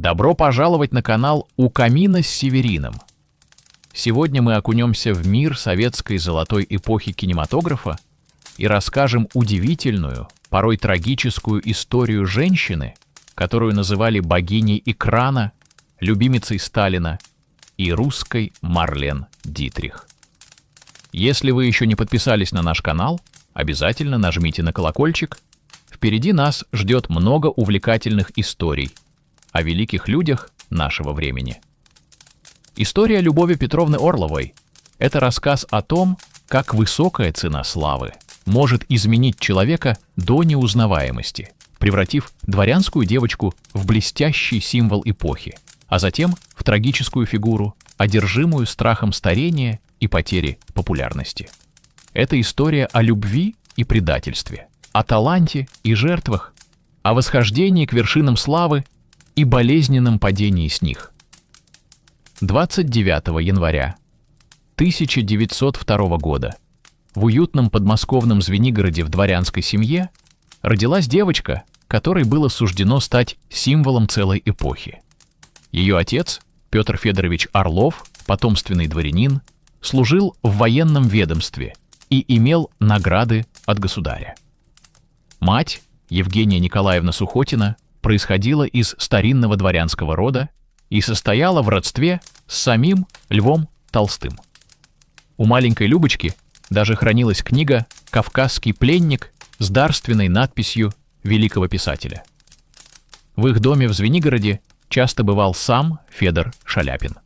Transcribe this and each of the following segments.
Добро пожаловать на канал «У камина с Северином». Сегодня мы окунемся в мир советской золотой эпохи кинематографа и расскажем удивительную, порой трагическую историю женщины, которую называли богиней экрана, любимицей Сталина и русской Марлен Дитрих. Если вы еще не подписались на наш канал, обязательно нажмите на колокольчик. Впереди нас ждет много увлекательных историй о великих людях нашего времени. История Любови Петровны Орловой – это рассказ о том, как высокая цена славы может изменить человека до неузнаваемости, превратив дворянскую девочку в блестящий символ эпохи, а затем в трагическую фигуру, одержимую страхом старения и потери популярности. Это история о любви и предательстве, о таланте и жертвах, о восхождении к вершинам славы и болезненном падении с них. 29 января 1902 года в уютном подмосковном Звенигороде в дворянской семье родилась девочка, которой было суждено стать символом целой эпохи. Ее отец, Петр Федорович Орлов, потомственный дворянин, служил в военном ведомстве и имел награды от государя. Мать, Евгения Николаевна Сухотина, происходила из старинного дворянского рода и состояла в родстве с самим Львом Толстым. У маленькой Любочки даже хранилась книга «Кавказский пленник» с дарственной надписью великого писателя. В их доме в Звенигороде часто бывал сам Федор Шаляпин.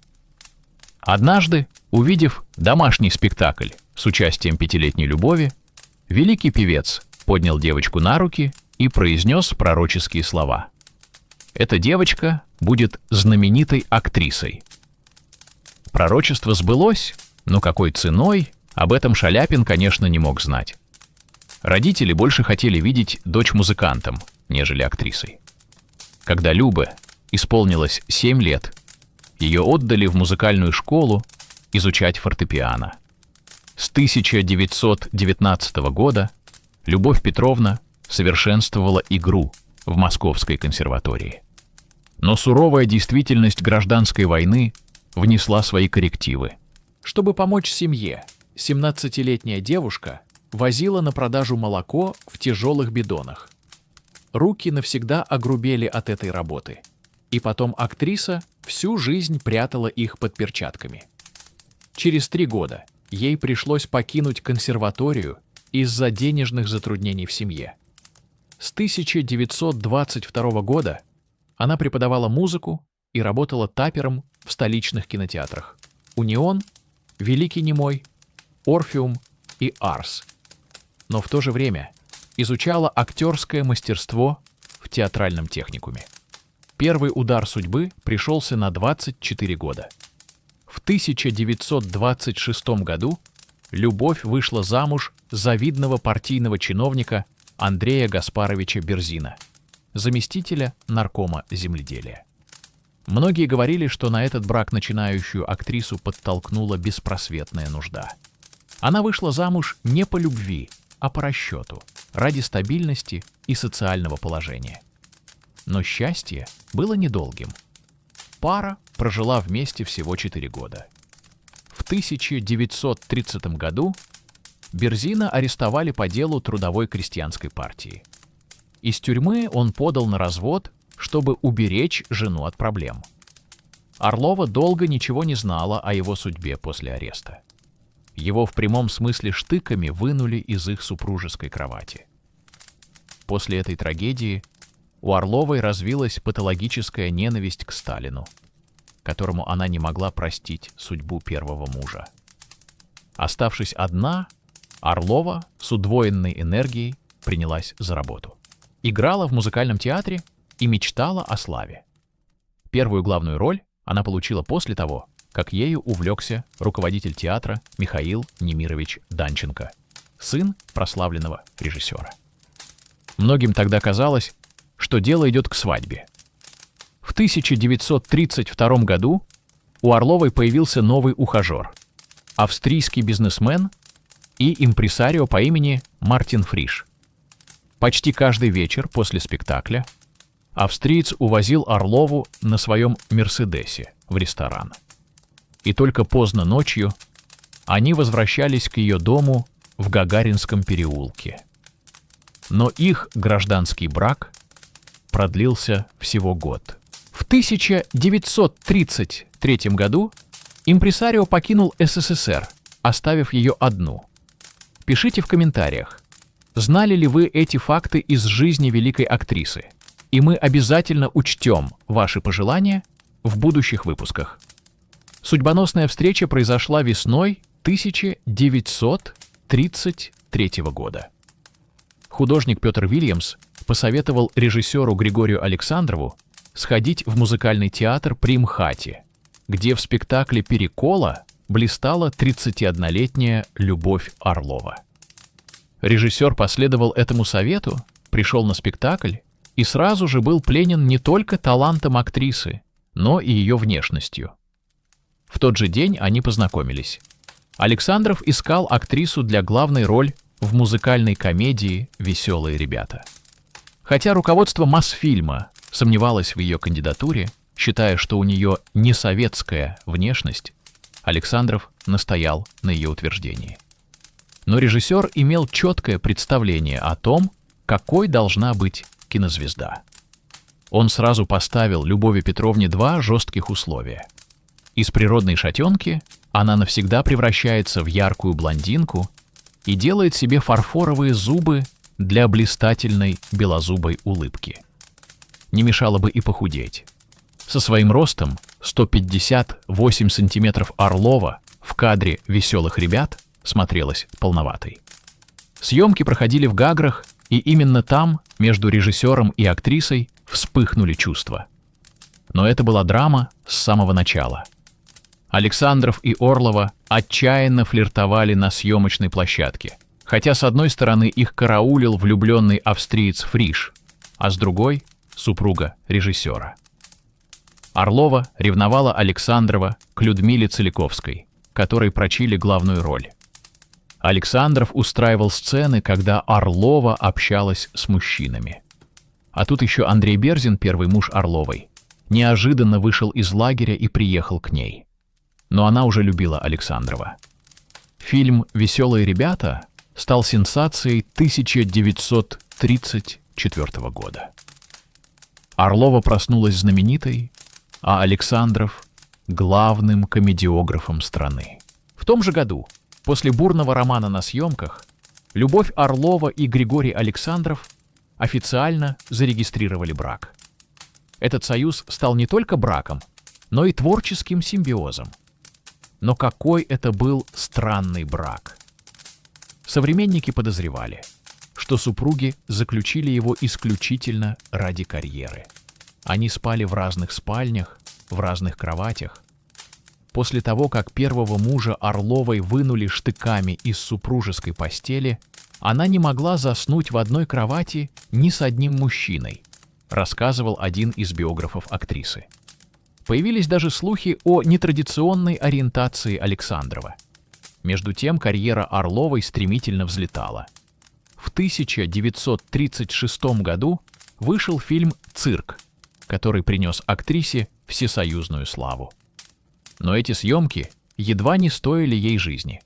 Однажды, увидев домашний спектакль с участием пятилетней Любови, великий певец поднял девочку на руки и произнес пророческие слова: «Эта девочка будет знаменитой актрисой». Пророчество сбылось, но какой ценой, об этом Шаляпин, конечно, не мог знать. Родители больше хотели видеть дочь музыкантом, нежели актрисой. Когда Любе исполнилось 7 лет, ее отдали в музыкальную школу изучать фортепиано. С 1919 года Любовь Петровна совершенствовала игру в Московской консерватории. Но суровая действительность гражданской войны внесла свои коррективы. Чтобы помочь семье, 17-летняя девушка возила на продажу молоко в тяжелых бидонах. Руки навсегда огрубели от этой работы, и потом актриса всю жизнь прятала их под перчатками. Через 3 года ей пришлось покинуть консерваторию из-за денежных затруднений в семье. С 1922 года она преподавала музыку и работала тапером в столичных кинотеатрах «Унион», «Великий Немой», «Орфеум» и «Арс». Но в то же время изучала актерское мастерство в театральном техникуме. Первый удар судьбы пришелся на 24 года. В 1926 году Любовь вышла замуж за видного партийного чиновника Андрея Гаспаровича Берзина, заместителя наркома земледелия. Многие говорили, что на этот брак начинающую актрису подтолкнула беспросветная нужда. Она вышла замуж не по любви, а по расчету, ради стабильности и социального положения. Но счастье было недолгим. Пара прожила вместе всего 4 года. В 1930 году Берзина арестовали по делу Трудовой крестьянской партии. Из тюрьмы он подал на развод, чтобы уберечь жену от проблем. Орлова долго ничего не знала о его судьбе после ареста. Его в прямом смысле штыками вынули из их супружеской кровати. После этой трагедии у Орловой развилась патологическая ненависть к Сталину, которому она не могла простить судьбу первого мужа. Оставшись одна, Орлова с удвоенной энергией принялась за работу. Играла в музыкальном театре и мечтала о славе. Первую главную роль она получила после того, как ею увлекся руководитель театра Михаил Немирович Данченко, сын прославленного режиссера. Многим тогда казалось, что дело идет к свадьбе. В 1932 году у Орловой появился новый ухажер – австрийский бизнесмен и импресарио по имени Мартин Фриш. Почти каждый вечер после спектакля австриец увозил Орлову на своем «Мерседесе» в ресторан. И только поздно ночью они возвращались к ее дому в Гагаринском переулке. Но их гражданский брак продлился всего год. В 1933 году импресарио покинул СССР, оставив ее одну. Пишите в комментариях, знали ли вы эти факты из жизни великой актрисы, и мы обязательно учтем ваши пожелания в будущих выпусках. Судьбоносная встреча произошла весной 1933 года. Художник Петр Вильямс посоветовал режиссеру Григорию Александрову сходить в музыкальный театр при МХАТе, где в спектакле «Перекола» блистала 31-летняя Любовь Орлова. Режиссер последовал этому совету, пришел на спектакль и сразу же был пленен не только талантом актрисы, но и ее внешностью. В тот же день они познакомились. Александров искал актрису для главной роли в музыкальной комедии «Веселые ребята». Хотя руководство Мосфильма сомневалось в ее кандидатуре, считая, что у нее не советская внешность, Александров настоял на ее утверждении. Но режиссер имел четкое представление о том, какой должна быть кинозвезда. Он сразу поставил Любови Петровне два жестких условия. Из природной шатенки она навсегда превращается в яркую блондинку и делает себе фарфоровые зубы для блистательной белозубой улыбки. Не мешало бы и похудеть. Со своим ростом 158 сантиметров Орлова в кадре «Веселых ребят» смотрелась полноватой. Съемки проходили в Гаграх, и именно там, между режиссером и актрисой, вспыхнули чувства. Но это была драма с самого начала. Александров и Орлова отчаянно флиртовали на съемочной площадке, хотя с одной стороны их караулил влюбленный австриец Фриш, а с другой — супруга режиссера. Орлова ревновала Александрова к Людмиле Целиковской, которой прочили главную роль. Александров устраивал сцены, когда Орлова общалась с мужчинами. А тут еще Андрей Берзин, первый муж Орловой, неожиданно вышел из лагеря и приехал к ней. Но она уже любила Александрова. Фильм «Веселые ребята» стал сенсацией 1934 года. Орлова проснулась знаменитой, а Александров — главным комедиографом страны. В том же году, после бурного романа на съемках, Любовь Орлова и Григорий Александров официально зарегистрировали брак. Этот союз стал не только браком, но и творческим симбиозом. Но какой это был странный брак! Современники подозревали, что супруги заключили его исключительно ради карьеры. Они спали в разных спальнях, в разных кроватях. После того, как первого мужа Орловой вынули штыками из супружеской постели, она не могла заснуть в одной кровати ни с одним мужчиной, рассказывал один из биографов актрисы. Появились даже слухи о нетрадиционной ориентации Александрова. Между тем карьера Орловой стремительно взлетала. В 1936 году вышел фильм «Цирк», который принес актрисе всесоюзную славу. Но эти съемки едва не стоили ей жизни.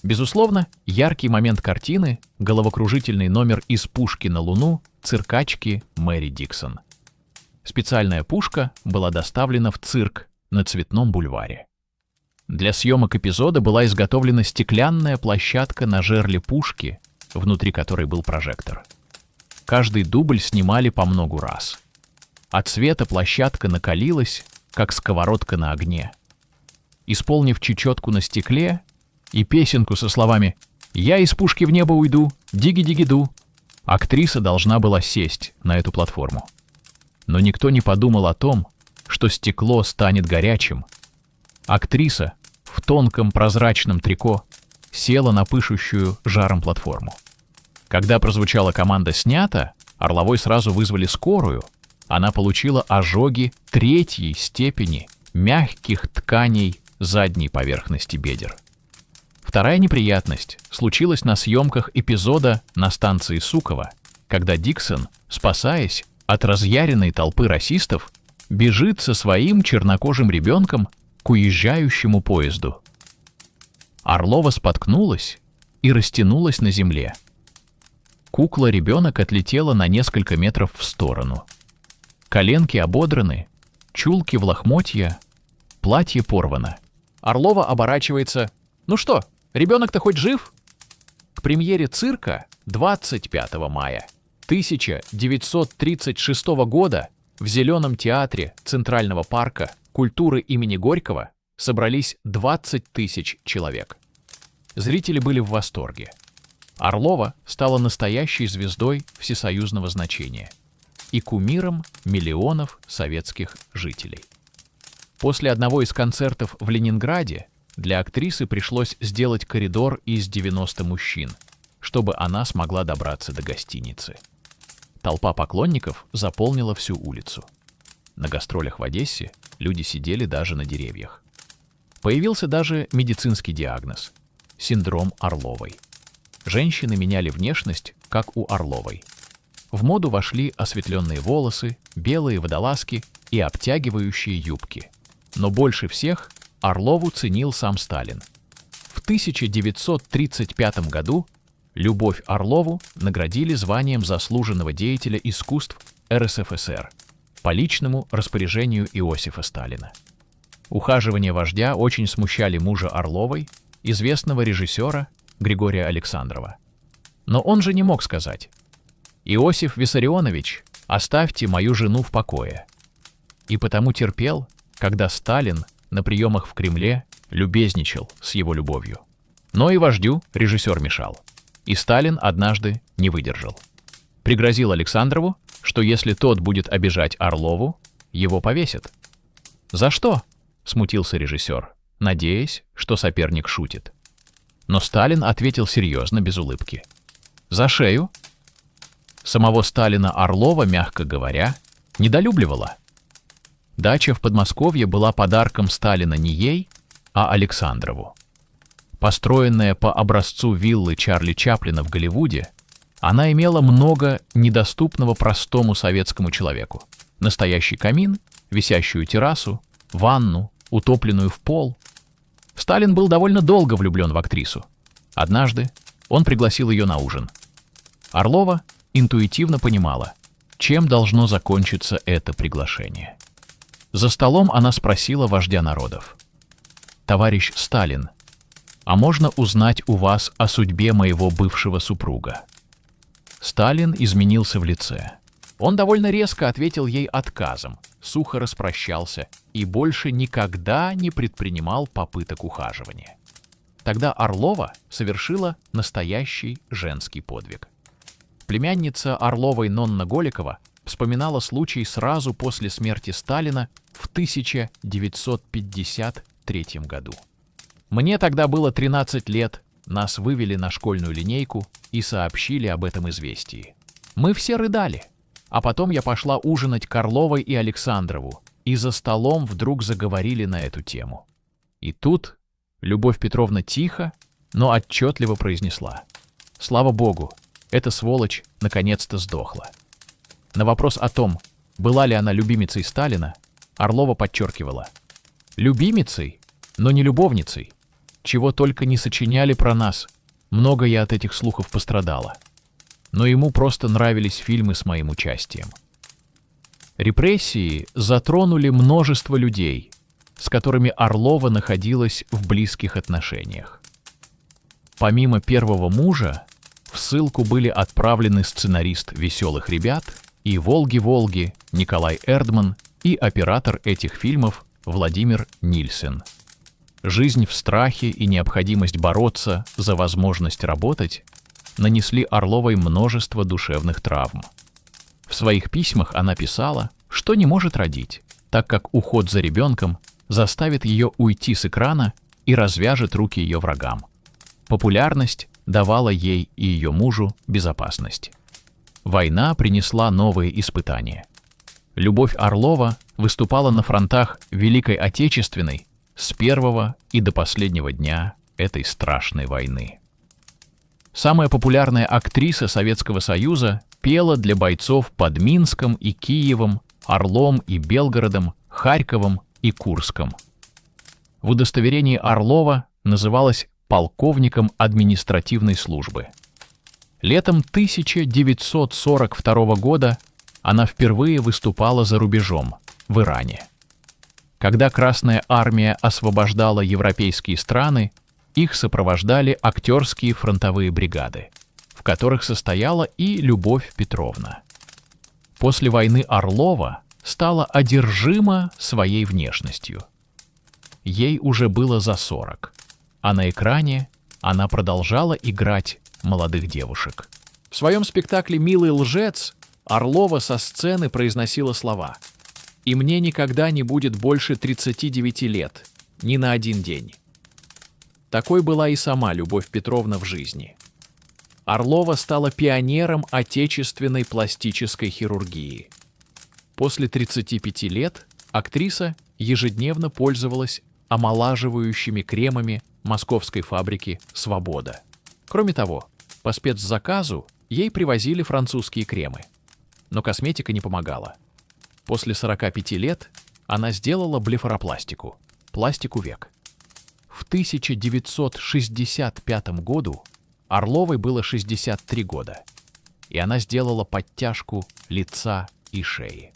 Безусловно, яркий момент картины — головокружительный номер «Из пушки на Луну» циркачки Мэри Диксон. Специальная пушка была доставлена в цирк на Цветном бульваре. Для съемок эпизода была изготовлена стеклянная площадка на жерле пушки, внутри которой был прожектор. Каждый дубль снимали по многу раз. От света площадка накалилась, как сковородка на огне. Исполнив чечетку на стекле и песенку со словами «Я из пушки в небо уйду, диги-диги-ду», актриса должна была сесть на эту платформу. Но никто не подумал о том, что стекло станет горячим. Актриса в тонком прозрачном трико села на пышущую жаром платформу. Когда прозвучала команда «Снято», Орловой сразу вызвали скорую. Она получила ожоги 3-й степени мягких тканей задней поверхности бедер. Вторая неприятность случилась на съемках эпизода на станции Суково, когда Диксон, спасаясь, от разъяренной толпы расистов бежит со своим чернокожим ребенком к уезжающему поезду. Орлова споткнулась и растянулась на земле. Кукла-ребенок отлетела на несколько метров в сторону. Коленки ободраны, чулки в лохмотья, платье порвано. Орлова оборачивается. «Ну что, ребенок-то хоть жив?» К премьере цирка 25 мая 1936 года в Зеленом театре Центрального парка культуры имени Горького собрались 20 тысяч человек. Зрители были в восторге. Орлова стала настоящей звездой всесоюзного значения и кумиром миллионов советских жителей. После одного из концертов в Ленинграде для актрисы пришлось сделать коридор из 90 мужчин, чтобы она смогла добраться до гостиницы. Толпа поклонников заполнила всю улицу. На гастролях в Одессе люди сидели даже на деревьях. Появился даже медицинский диагноз – синдром Орловой. Женщины меняли внешность, как у Орловой. В моду вошли осветленные волосы, белые водолазки и обтягивающие юбки. Но больше всех Орлову ценил сам Сталин. В 1935 году Любовь Орлову наградили званием заслуженного деятеля искусств РСФСР по личному распоряжению Иосифа Сталина. Ухаживания вождя очень смущали мужа Орловой, известного режиссера Григория Александрова. Но он же не мог сказать: «Иосиф Виссарионович, оставьте мою жену в покое». И потому терпел, когда Сталин на приемах в Кремле любезничал с его любовью. Но и вождю режиссер мешал. И Сталин однажды не выдержал. Пригрозил Александрову, что если тот будет обижать Орлову, его повесят. «За что?» — смутился режиссер, надеясь, что соперник шутит. Но Сталин ответил серьезно, без улыбки: «За шею». Самого Сталина Орлова, мягко говоря, недолюбливала. Дача в Подмосковье была подарком Сталина не ей, а Александрову. Построенная по образцу виллы Чарли Чаплина в Голливуде, она имела много недоступного простому советскому человеку. Настоящий камин, висящую террасу, ванну, утопленную в пол. Сталин был довольно долго влюблен в актрису. Однажды он пригласил ее на ужин. Орлова интуитивно понимала, чем должно закончиться это приглашение. За столом она спросила вождя народов: «Товарищ Сталин, а можно узнать у вас о судьбе моего бывшего супруга?» Сталин изменился в лице. Он довольно резко ответил ей отказом, сухо распрощался и больше никогда не предпринимал попыток ухаживания. Тогда Орлова совершила настоящий женский подвиг. Племянница Орловой Нонна Голикова вспоминала случай сразу после смерти Сталина в 1953 году. «Мне тогда было 13 лет, нас вывели на школьную линейку и сообщили об этом известии. Мы все рыдали, а потом я пошла ужинать к Орловой и Александрову, и за столом вдруг заговорили на эту тему. И тут Любовь Петровна тихо, но отчетливо произнесла: «Слава Богу, эта сволочь наконец-то сдохла». На вопрос о том, была ли она любимицей Сталина, Орлова подчеркивала: «Любимицей, но не любовницей. Чего только не сочиняли про нас, много я от этих слухов пострадала. Но ему просто нравились фильмы с моим участием». Репрессии затронули множество людей, с которыми Орлова находилась в близких отношениях. Помимо первого мужа, в ссылку были отправлены сценарист «Веселых ребят» и «Волги-Волги» Николай Эрдман и оператор этих фильмов Владимир Нильсен. Жизнь в страхе и необходимость бороться за возможность работать нанесли Орловой множество душевных травм. В своих письмах она писала, что не может родить, так как уход за ребенком заставит ее уйти с экрана и развяжет руки ее врагам. Популярность давала ей и ее мужу безопасность. Война принесла новые испытания. Любовь Орлова выступала на фронтах Великой Отечественной с первого и до последнего дня этой страшной войны. Самая популярная актриса Советского Союза пела для бойцов под Минском и Киевом, Орлом и Белгородом, Харьковом и Курском. В удостоверении Орлова называлась полковником административной службы. Летом 1942 года она впервые выступала за рубежом, в Иране. Когда Красная армия освобождала европейские страны, их сопровождали актерские фронтовые бригады, в которых состояла и Любовь Петровна. После войны Орлова стала одержима своей внешностью. Ей уже было за 40, а на экране она продолжала играть молодых девушек. В своем спектакле «Милый лжец» Орлова со сцены произносила слова: «И мне никогда не будет больше 39 лет, ни на один день». Такой была и сама Любовь Петровна в жизни. Орлова стала пионером отечественной пластической хирургии. После 35 лет актриса ежедневно пользовалась омолаживающими кремами московской фабрики «Свобода». Кроме того, по спецзаказу ей привозили французские кремы. Но косметика не помогала. После 45 лет она сделала блефаропластику, пластику век. В 1965 году Орловой было 63 года, и она сделала подтяжку лица и шеи.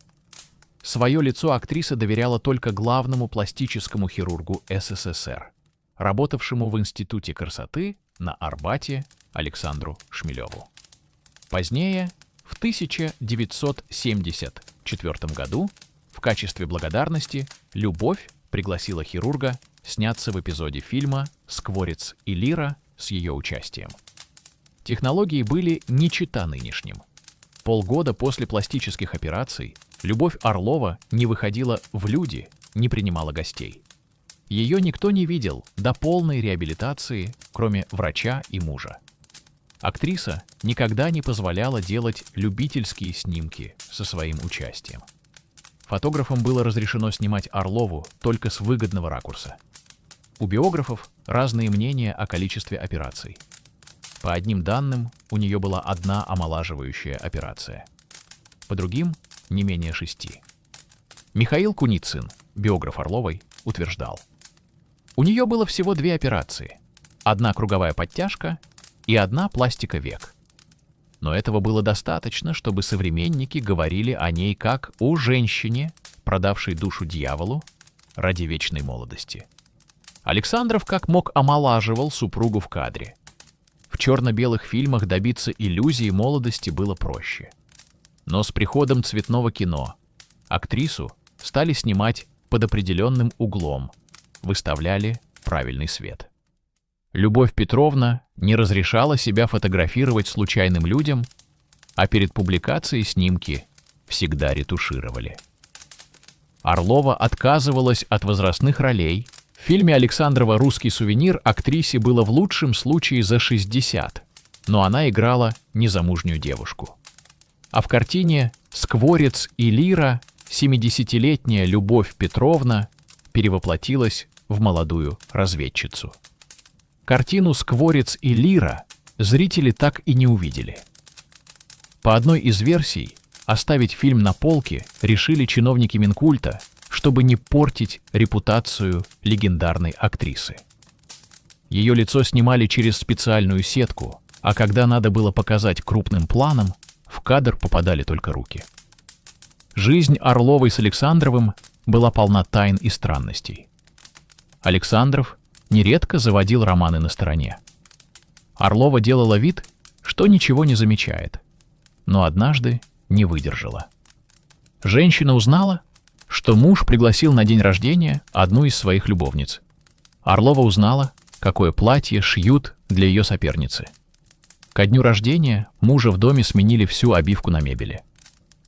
Свое лицо актриса доверяла только главному пластическому хирургу СССР, работавшему в Институте красоты на Арбате Александру Шмелеву. Позднее, в 1974 году, в качестве благодарности Любовь пригласила хирурга сняться в эпизоде фильма «Скворец и Лира» с ее участием. Технологии были не чета нынешним. Полгода после пластических операций Любовь Орлова не выходила в люди, не принимала гостей. Ее никто не видел до полной реабилитации, кроме врача и мужа. Актриса никогда не позволяла делать любительские снимки со своим участием. Фотографам было разрешено снимать Орлову только с выгодного ракурса. У биографов разные мнения о количестве операций. По одним данным, у нее была одна омолаживающая операция. По другим — не менее 6. Михаил Куницын, биограф Орловой, утверждал: у нее было всего 2 операции. Одна круговая подтяжка и одна пластика век. Но этого было достаточно, чтобы современники говорили о ней как о женщине, продавшей душу дьяволу ради вечной молодости. Александров как мог омолаживал супругу в кадре. В черно-белых фильмах добиться иллюзии молодости было проще. Но с приходом цветного кино актрису стали снимать под определенным углом, выставляли правильный свет. Любовь Петровна не разрешала себя фотографировать случайным людям, а перед публикацией снимки всегда ретушировали. Орлова отказывалась от возрастных ролей. В фильме Александрова «Русский сувенир» актрисе было в лучшем случае за 60, но она играла незамужнюю девушку. А в картине «Скворец и Лира» 70-летняя Любовь Петровна перевоплотилась в молодую разведчицу. Картину «Скворец и Лира» зрители так и не увидели. По одной из версий, оставить фильм на полке решили чиновники Минкульта, чтобы не портить репутацию легендарной актрисы. Ее лицо снимали через специальную сетку, а когда надо было показать крупным планом, в кадр попадали только руки. Жизнь Орловой с Александровым была полна тайн и странностей. Александров нередко заводил романы на стороне. Орлова делала вид, что ничего не замечает, но однажды не выдержала. Женщина узнала, что муж пригласил на день рождения одну из своих любовниц. Орлова узнала, какое платье шьют для ее соперницы. Ко дню рождения мужа в доме сменили всю обивку на мебели.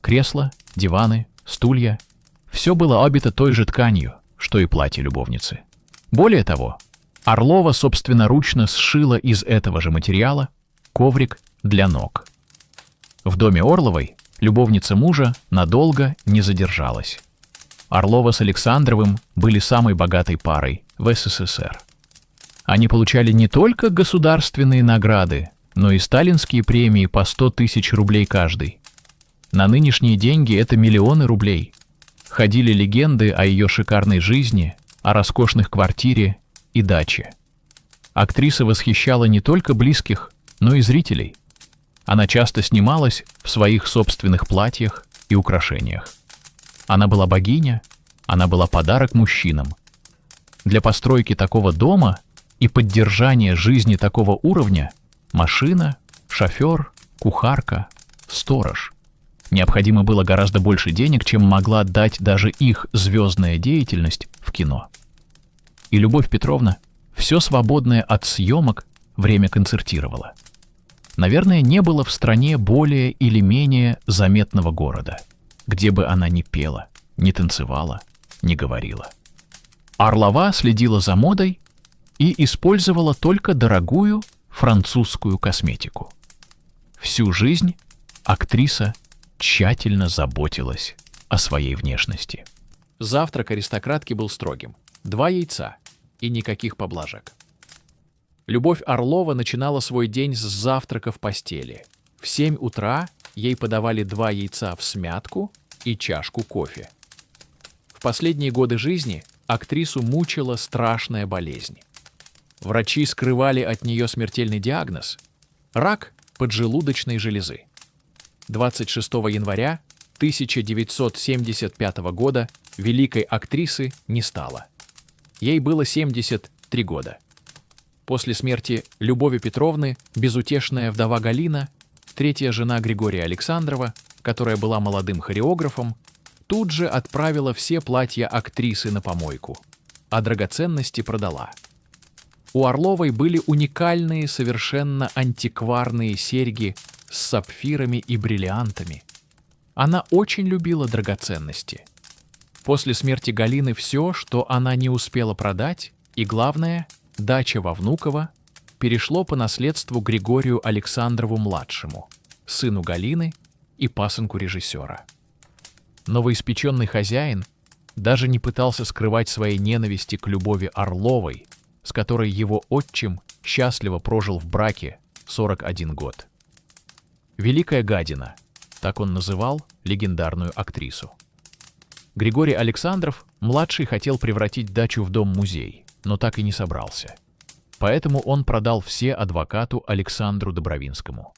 Кресла, диваны, стулья — все было обито той же тканью, что и платье любовницы. Более того, Орлова собственноручно сшила из этого же материала коврик для ног. В доме Орловой любовница мужа надолго не задержалась. Орлова с Александровым были самой богатой парой в СССР. Они получали не только государственные награды, но и сталинские премии по 100 тысяч рублей каждый. На нынешние деньги это миллионы рублей. Ходили легенды о ее шикарной жизни, о роскошных квартире и даче. Актриса восхищала не только близких, но и зрителей. Она часто снималась в своих собственных платьях и украшениях. Она была богиня, она была подарок мужчинам. Для постройки такого дома и поддержания жизни такого уровня машина, шофер, кухарка, сторож. Необходимо было гораздо больше денег, чем могла дать даже их звездная деятельность в кино. И Любовь Петровна все свободное от съемок время концертировала. Наверное, не было в стране более или менее заметного города, где бы она ни пела, ни танцевала, ни говорила. Орлова следила за модой и использовала только дорогую французскую косметику. Всю жизнь актриса тщательно заботилась о своей внешности. Завтрак аристократки был строгим. 2 яйца и никаких поблажек. Любовь Орлова начинала свой день с завтрака в постели. В 7 утра ей подавали 2 яйца в смятку и чашку кофе. В последние годы жизни актрису мучила страшная болезнь. Врачи скрывали от нее смертельный диагноз – рак поджелудочной железы. 26 января 1975 года великой актрисы не стало. Ей было 73 года. После смерти Любови Петровны безутешная вдова Галина, третья жена Григория Александрова, которая была молодым хореографом, тут же отправила все платья актрисы на помойку, а драгоценности продала. У Орловой были уникальные, совершенно антикварные серьги с сапфирами и бриллиантами. Она очень любила драгоценности. После смерти Галины все, что она не успела продать, и главное, дача во Внуково, перешло по наследству Григорию Александрову-младшему, сыну Галины и пасынку режиссера. Новоиспеченный хозяин даже не пытался скрывать своей ненависти к Любови Орловой, с которой его отчим счастливо прожил в браке 41 год. «Великая гадина», так он называл легендарную актрису. Григорий Александров, младший, хотел превратить дачу в дом-музей, но так и не собрался. Поэтому он продал все адвокату Александру Добровинскому.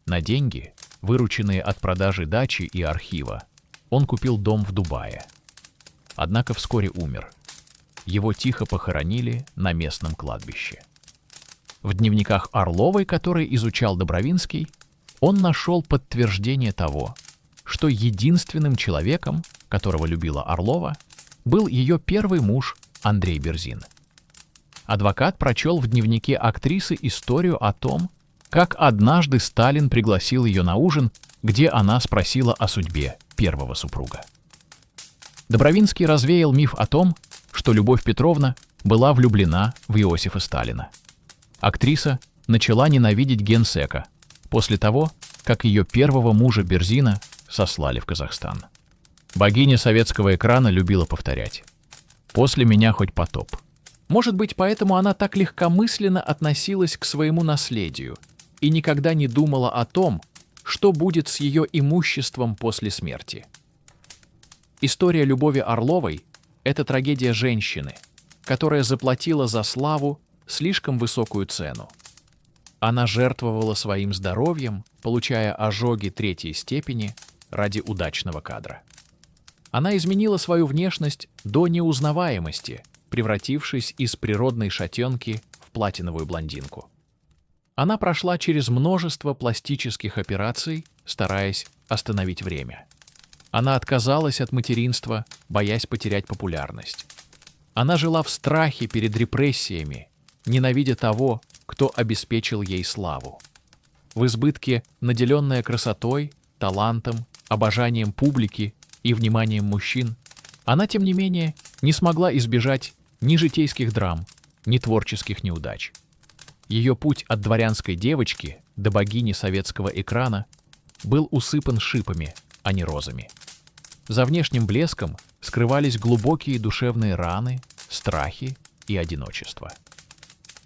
На деньги, вырученные от продажи дачи и архива, он купил дом в Дубае. Однако вскоре умер. Его тихо похоронили на местном кладбище. В дневниках Орловой, который изучал Добровинский, он нашел подтверждение того, что единственным человеком, которого любила Орлова, был ее первый муж Андрей Берзин. Адвокат прочел в дневнике актрисы историю о том, как однажды Сталин пригласил ее на ужин, где она спросила о судьбе первого супруга. Добровинский развеял миф о том, что Любовь Петровна была влюблена в Иосифа Сталина. Актриса начала ненавидеть генсека после того, как ее первого мужа Берзина сослали в Казахстан. Богиня советского экрана любила повторять: «После меня хоть потоп». Может быть, поэтому она так легкомысленно относилась к своему наследию и никогда не думала о том, что будет с ее имуществом после смерти. История Любови Орловой – это трагедия женщины, которая заплатила за славу слишком высокую цену. Она жертвовала своим здоровьем, получая ожоги 3-й степени ради удачного кадра. Она изменила свою внешность до неузнаваемости, превратившись из природной шатенки в платиновую блондинку. Она прошла через множество пластических операций, стараясь остановить время. Она отказалась от материнства, боясь потерять популярность. Она жила в страхе перед репрессиями, ненавидя того, кто обеспечил ей славу. В избытке, наделенная красотой, талантом, обожанием публики и вниманием мужчин, она, тем не менее, не смогла избежать ни житейских драм, ни творческих неудач. Ее путь от дворянской девочки до богини советского экрана был усыпан шипами, а не розами. За внешним блеском скрывались глубокие душевные раны, страхи и одиночество.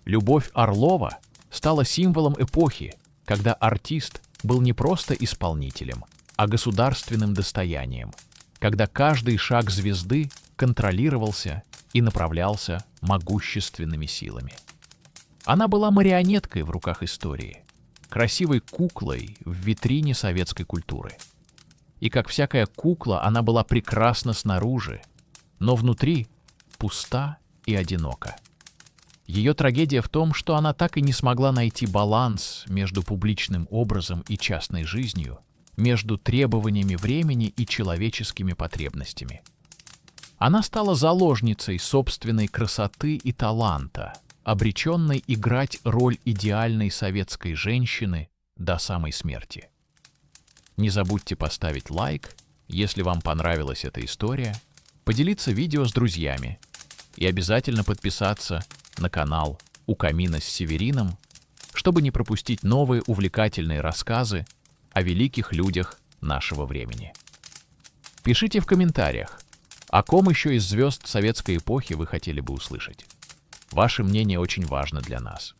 Любовь Орлова стала символом эпохи, когда артист был не просто исполнителем, а государственным достоянием, когда каждый шаг звезды контролировался и направлялся могущественными силами. Она была марионеткой в руках истории, красивой куклой в витрине советской культуры. И как всякая кукла, она была прекрасна снаружи, но внутри пуста и одинока. Ее трагедия в том, что она так и не смогла найти баланс между публичным образом и частной жизнью, между требованиями времени и человеческими потребностями. Она стала заложницей собственной красоты и таланта, обреченной играть роль идеальной советской женщины до самой смерти. Не забудьте поставить лайк, если вам понравилась эта история, поделиться видео с друзьями и обязательно подписаться на канал «У камина с Северином», чтобы не пропустить новые увлекательные рассказы о великих людях нашего времени. Пишите в комментариях, о ком еще из звезд советской эпохи вы хотели бы услышать. Ваше мнение очень важно для нас.